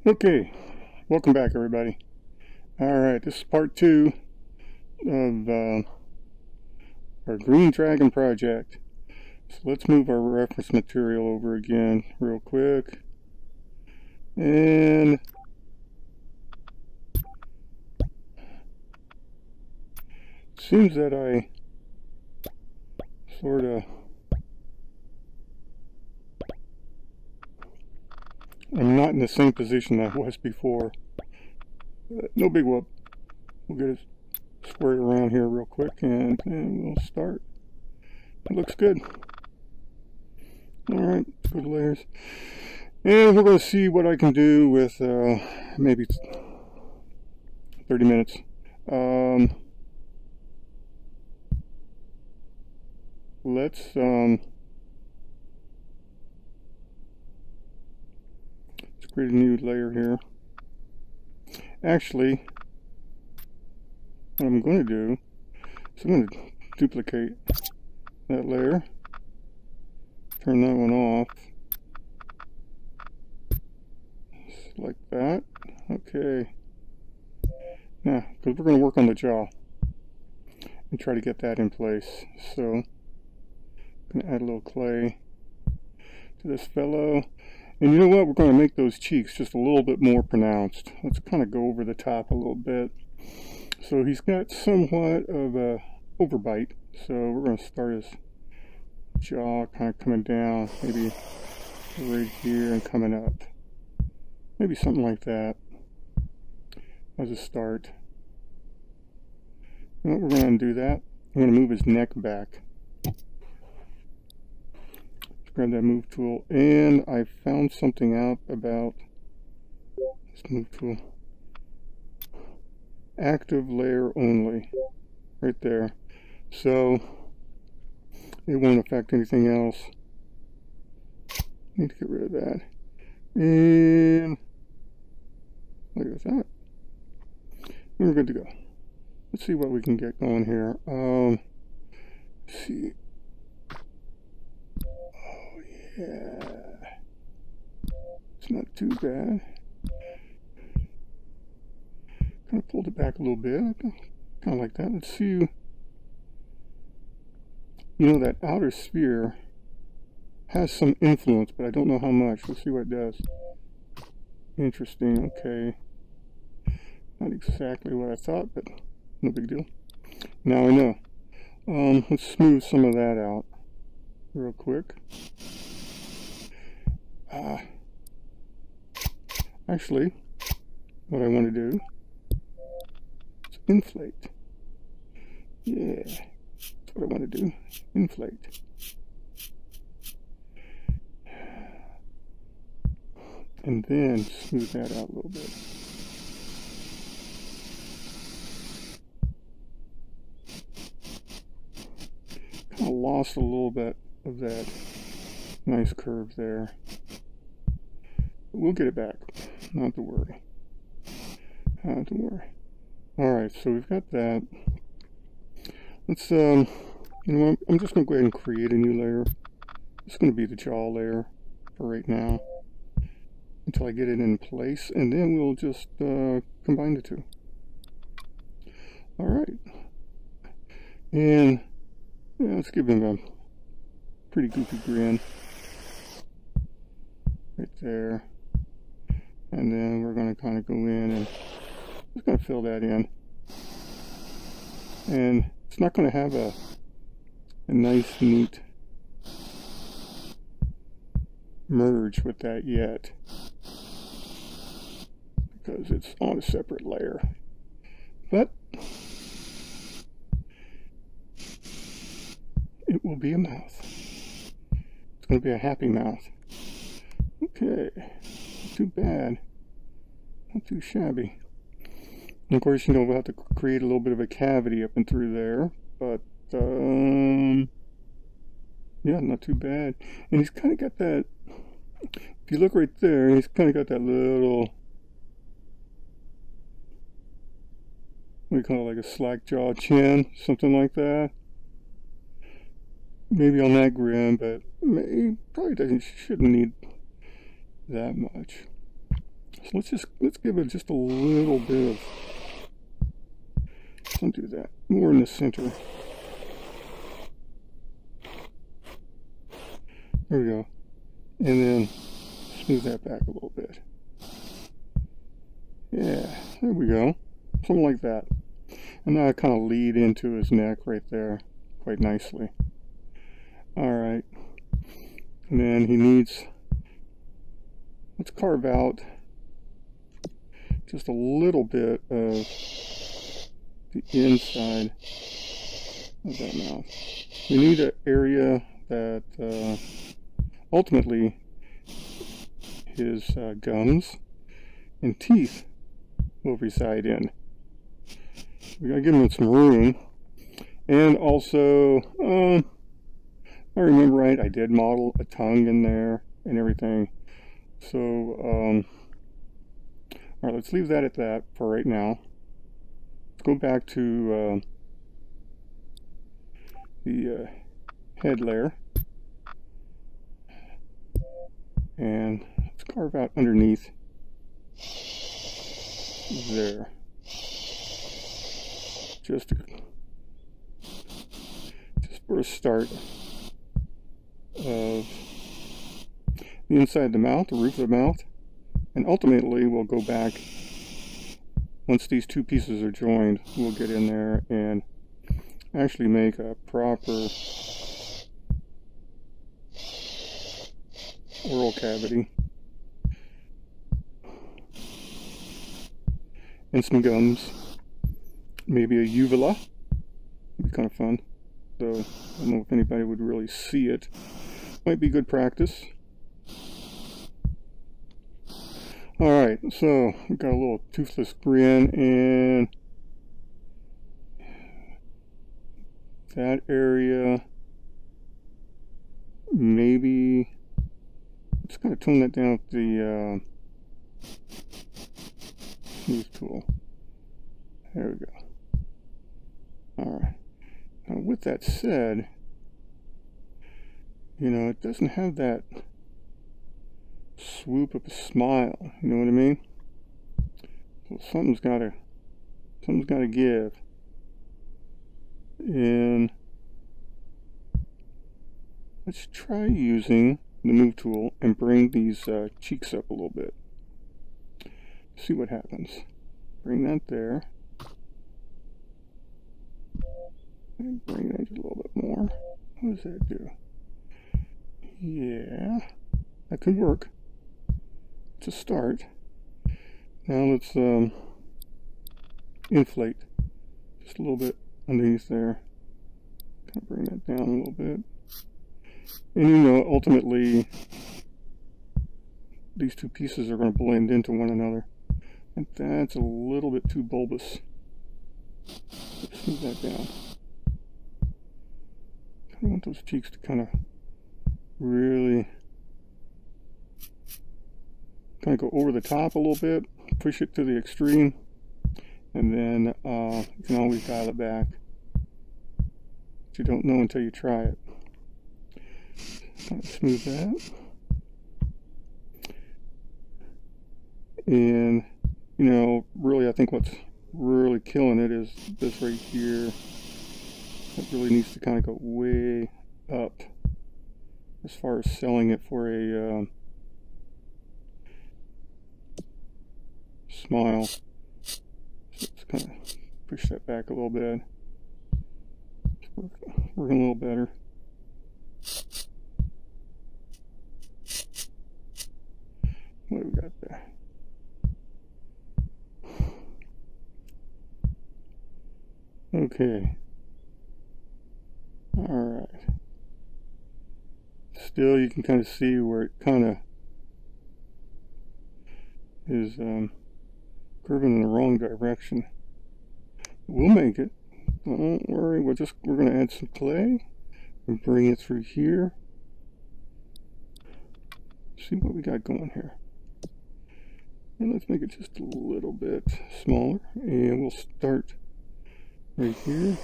Okay, welcome back everybody. Alright, this is part 2 of our Green Dragon project. So let's move our reference material over again real quick. And it seems that I sort of I'm not in the same position I was before. No big whoop. We'll get it squared around here real quick and we'll start. It looks good. Alright, let's go to layers. And we're going to see what I can do with maybe 30 minutes. Let's create a new layer here. Actually, what I'm going to do is I'm going to duplicate that layer, turn that one off, just like that. Okay. Now, because we're going to work on the jaw and try to get that in place. So, I'm going to add a little clay to this fellow. And you know what? We're going to make those cheeks just a little bit more pronounced. Let's kind of go over the top a little bit. So he's got somewhat of a overbite. So we're going to start his jaw kind of coming down, maybe right here and coming up. Maybe something like that as a start. You know what, we're going to undo that. I'm going to move his neck back. Grab that move tool, and I found something out about this move tool. Active layer only, right there. So it won't affect anything else. Need to get rid of that. And look at that. And we're good to go. Let's see what we can get going here. Let's see. Yeah, it's not too bad. Kind of pulled it back a little bit, kind of like that. Let's see. You know, that outer sphere has some influence, but I don't know how much. Let's see what it does. Interesting. Okay, not exactly what I thought, but no big deal. Now I know. Let's smooth some of that out real quick. Actually, what I want to do is inflate. Yeah, that's what I want to do. Inflate. And then smooth that out a little bit. Kind of lost a little bit of that nice curve there. We'll get it back. Not to worry. Not to worry. Alright, so we've got that. Let's, you know what? I'm just going to go ahead and create a new layer. It's going to be the jaw layer for right now. Until I get it in place. And then we'll just combine the two. Alright. And yeah, let's give him a pretty goofy grin. Right there. And then we're going to kind of go in and just going to fill that in. And it's not going to have a nice, neat merge with that yet, because it's on a separate layer. But it will be a mouth. It's going to be a happy mouth. Okay. Not too bad. Not too shabby. And of course, you know, we'll have to create a little bit of a cavity up and through there. But, yeah, not too bad. And he's kind of got that, if you look right there, he's kind of got that little, what do you call it, like a slack jaw chin, something like that. maybe on that grin, but probably shouldn't need that much. So let's give it just a little bit of, don't do that, more in the center. There we go. And then smooth that back a little bit. Yeah, there we go. Something like that. And now I kind of lead into his neck right there quite nicely. Alright. And then he needs, let's carve out just a little bit of the inside of that mouth. We need an area that ultimately his gums and teeth will reside in. We gotta give him some room. And also, if I remember right, I did model a tongue in there and everything. So, alright, let's leave that at that for right now. Let's go back to the head layer. And let's carve out underneath there. Just for a start of the inside of the mouth, the roof of the mouth. And ultimately we'll go back, once these two pieces are joined, we'll get in there and actually make a proper oral cavity. And some gums. Maybe a uvula. Would be kind of fun. So I don't know if anybody would really see it. Might be good practice. Alright, so we've got a little toothless grin, and that area, maybe, let's kind of tone that down with the smooth tool. There we go. Alright. Now with that said, you know, it doesn't have that swoop of a smile, you know what I mean? So something's gotta give. And let's try using the move tool and bring these cheeks up a little bit. See what happens. Bring that there. And bring that just a little bit more. What does that do? Yeah, that could work. To start. Now let's inflate just a little bit underneath there. Kind of bring that down a little bit. And you know, ultimately, these two pieces are going to blend into one another. And that's a little bit too bulbous. Let's smooth that down. I want those cheeks to kind of really kind of go over the top a little bit, push it to the extreme, and then you can always dial it back. But you don't know until you try it. Kind of smooth that. And, you know, really I think what's really killing it is this right here. It really needs to kind of go way up as far as selling it for a smile. So let's kind of push that back a little bit. Working a little better. What do we got there? Okay. Alright. Still, you can kind of see where it kind of is curving in the wrong direction. We'll make it. Don't worry. We're going to add some clay and bring it through here. See what we got going here. And let's make it just a little bit smaller. And we'll start right here.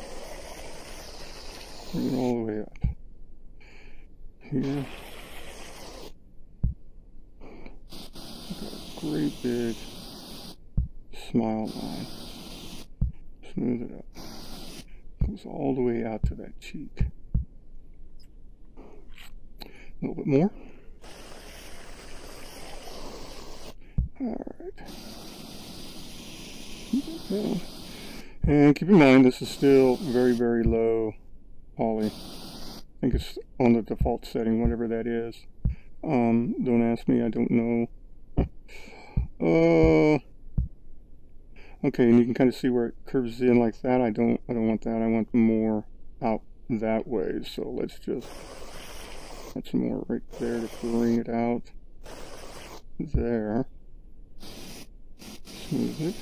Bring it all the way up. here. Great big smile line. Smooth it up. Goes all the way out to that cheek. A little bit more. Alright. And keep in mind, this is still very, very low poly. I think it's on the default setting, whatever that is. Don't ask me, I don't know. Okay, and you can kind of see where it curves in like that. I don't want that. I want more out that way. So let's just add some more right there to bring it out. There. Smooth it.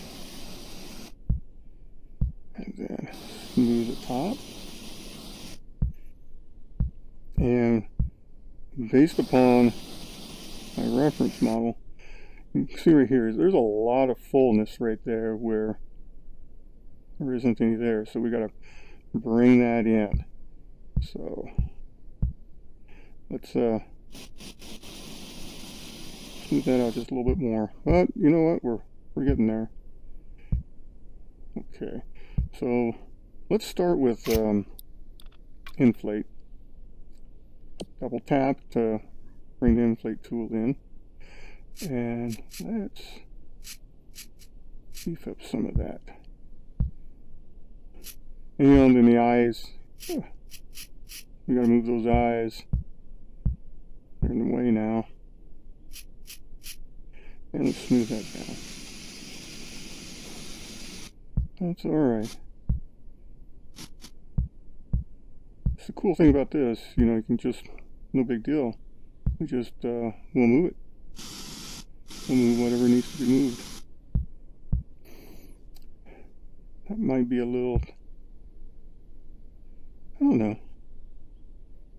And then smooth the top. And based upon my reference model, you can see right here, there's a lot of fullness right there where there isn't any there. So we got to bring that in. So let's smooth that out just a little bit more. But you know what? We're getting there. Okay. So let's start with inflate. Double tap to bring the inflate tool in. And let's beef up some of that. And you know, then the eyes, we gotta move those eyes. They're in the way now. And let's smooth that down. That's alright. The cool thing about this, you know, you can just, no big deal. We just, we'll move it. We'll move whatever needs to be moved. That might be a little, I don't know.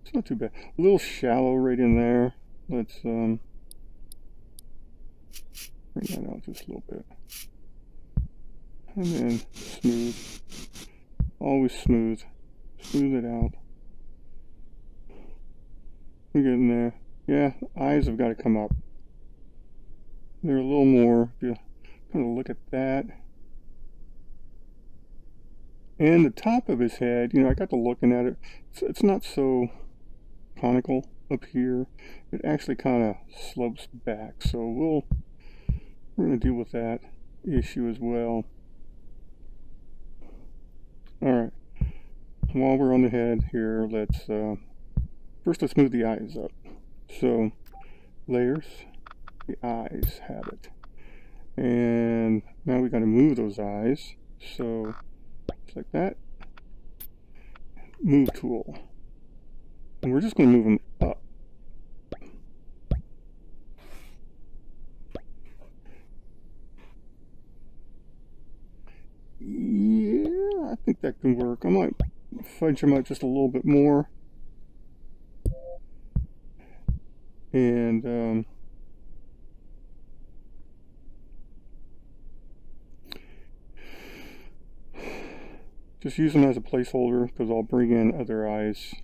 It's not too bad. A little shallow right in there. Let's bring that out just a little bit. And then smooth. Always smooth. Smooth it out. We're getting there. Yeah, eyes have got to come up. They're a little more, if you kind of look at that. And the top of his head, you know, I got to looking at it. It's not so conical up here. It actually kind of slopes back. So we're going to deal with that issue as well. Alright. While we're on the head here, let's first let's move the eyes up. So layers, the eyes have it. And now we got to move those eyes. So just like that. Move tool. And we're just going to move them up. Yeah, I think that can work. I might fudge them out just a little bit more. And just use them as a placeholder because I'll bring in other eyes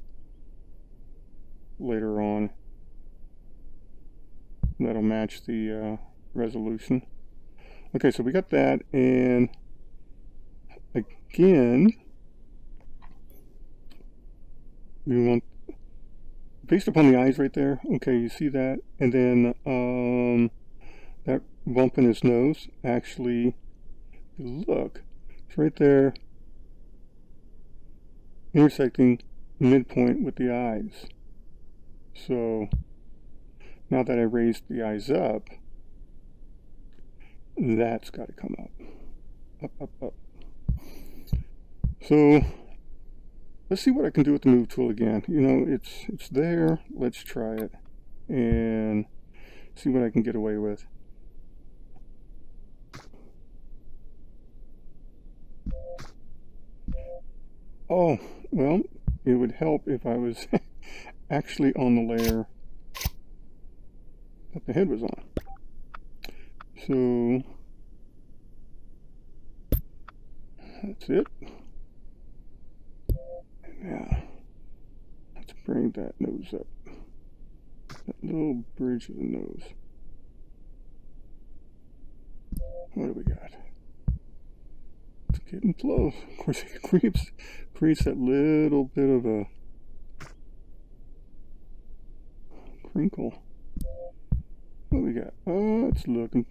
later on that'll match the resolution. Okay, so we got that, and again we want, based upon the eyes right there, okay, you see that, and then that bump in his nose, actually, look, it's right there, intersecting midpoint with the eyes. So now that I raised the eyes up, that's got to come up, up. So let's see what I can do with the move tool again. You know, it's there. Let's try it and see what I can get away with. Oh, well, it would help if I was actually on the layer that the head was on. So that's it. Now let's bring that nose up. That little bridge of the nose. What do we got? It's getting close. Of course, it creates that little bit of a crinkle. What do we got? Oh, it's looking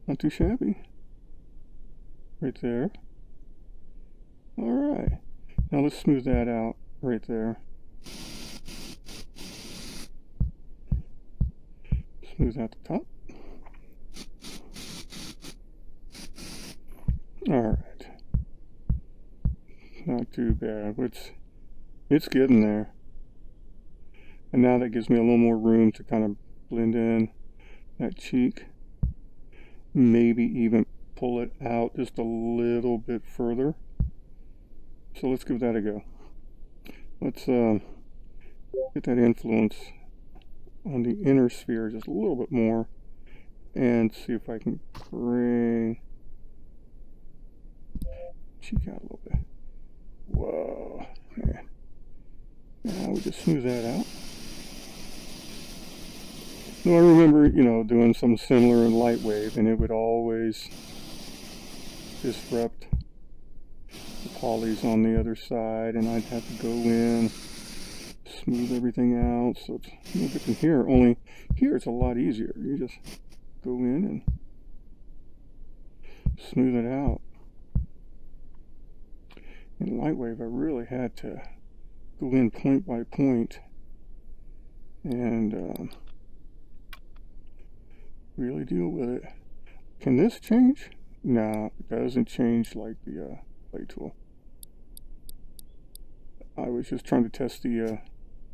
not too shabby. Right there. Alright. Now let's smooth that out right there. Smooth out the top. Alright. Not too bad. It's getting there. And now that gives me a little more room to kind of blend in that cheek. Maybe even pull it out just a little bit further. So let's give that a go. Let's get that influence on the inner sphere just a little bit more and see if I can bring cheek out a little bit. Whoa, man. Now we just smooth that out. No, I remember, you know, doing something similar in Lightwave, and it would always disrupt the polys on the other side, and I'd have to go in, smooth everything out. So it's no different here, only here it's a lot easier. You just go in and smooth it out. In Lightwave, I really had to go in point by point and really deal with it. Can this change? No, it doesn't change like the play tool. I was just trying to test the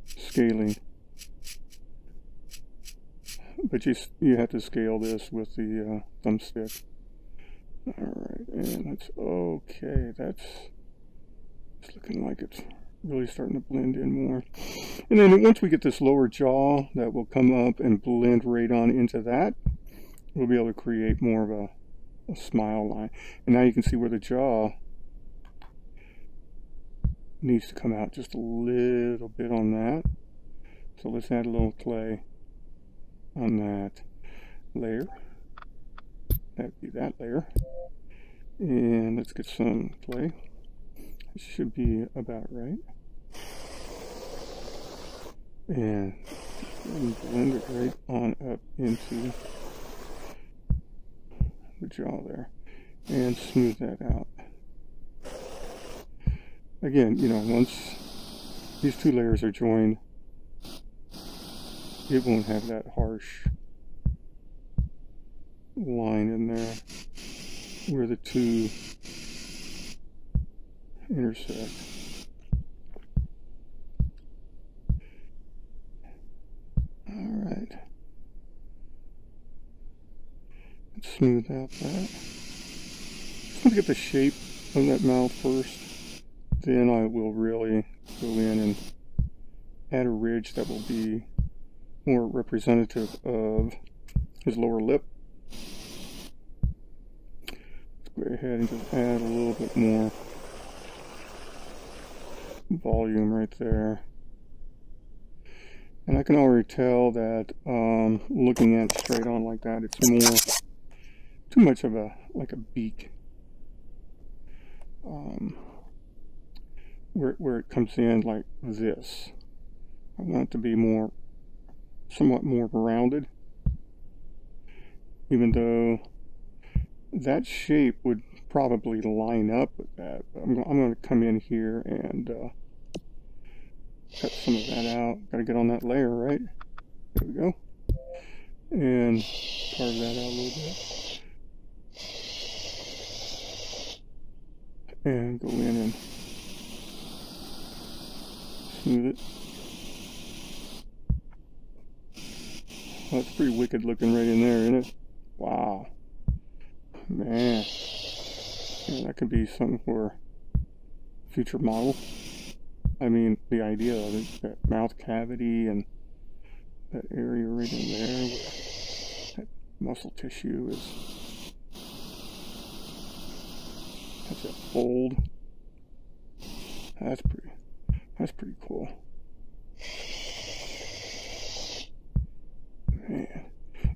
scaling, but you have to scale this with the thumbstick. Alright, and that's okay. It's looking like it's really starting to blend in more. And then once we get this lower jaw, that will come up and blend right on into that. We'll be able to create more of a smile line. And now you can see where the jaw needs to come out just a little bit on that. So let's add a little clay on that layer. That'd be that layer. And let's get some clay. It should be about right. And blend it right on up into the jaw there. And smooth that out. Again, you know, once these two layers are joined, it won't have that harsh line in there where the two intersect. Alright. Let's smooth out that. Just want to get the shape of that mouth first. Then I will really go in and add a ridge that will be more representative of his lower lip. Let's go ahead and just add a little bit more volume right there. And I can already tell that looking at it straight on like that, it's more too much of a like a beak. Where it comes in like this. I want it to be more, somewhat more rounded, even though that shape would probably line up with that. But I'm going to come in here and cut some of that out. Got to get on that layer, right? There we go. And carve that out a little bit. And go in and smooth it. Well, that's pretty wicked looking right in there, isn't it? Wow. Man. Yeah, that could be something for a future model. I mean, the idea of it, that mouth cavity and that area right in there where that muscle tissue is. That's that fold. That's pretty cool. Man.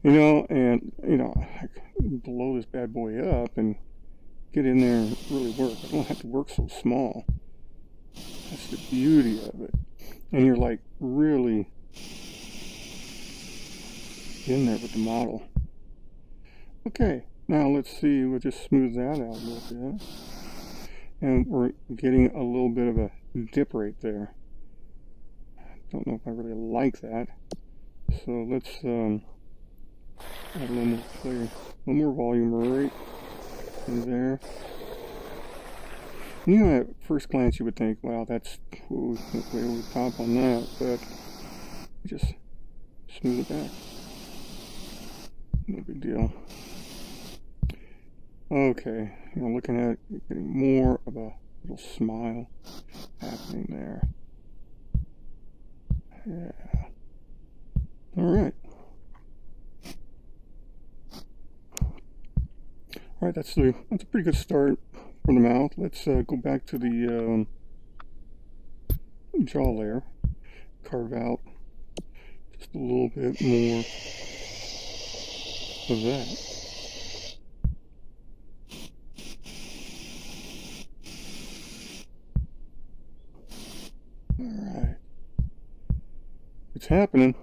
You know, and, you know, I can blow this bad boy up and get in there and really work. I don't have to work so small. That's the beauty of it. And you're like really in there with the model. Okay, now let's see, we'll just smooth that out a little bit. And we're getting a little bit of a dip right there. Don't know if I really like that. So let's add a little more clear, a little more volume right in there. You know, at first glance you would think, wow, that's way over the top on that, but just smooth it back. No big deal. Okay, you know, looking at it, getting more of a little smile happening there. Yeah. All right. All right, that's a pretty good start for the mouth. Let's go back to the jaw layer. Carve out just a little bit more of that. Alright. It's happening.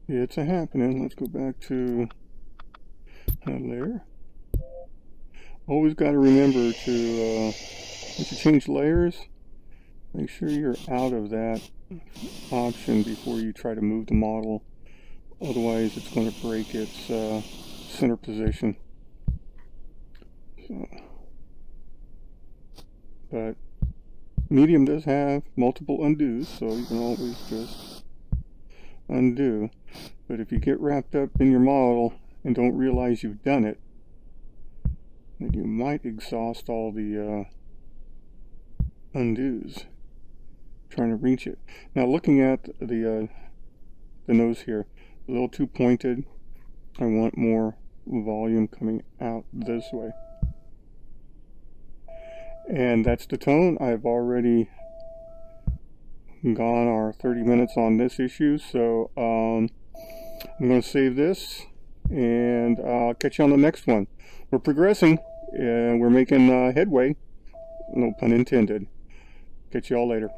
It's happening. Let's go back to that layer. Always got to remember to, once you change layers, make sure you're out of that option before you try to move the model. Otherwise, it's going to break its center position. So, but medium does have multiple undos, so you can always just undo. But if you get wrapped up in your model and don't realize you've done it, then you might exhaust all the undos trying to reach it. Now, looking at the nose here, a little too pointed. I want more volume coming out this way. And that's the tone. I've already gone our 30 minutes on this issue, so I'm going to save this and I'll catch you on the next one. We're progressing and we're making headway, no pun intended. Catch you all later.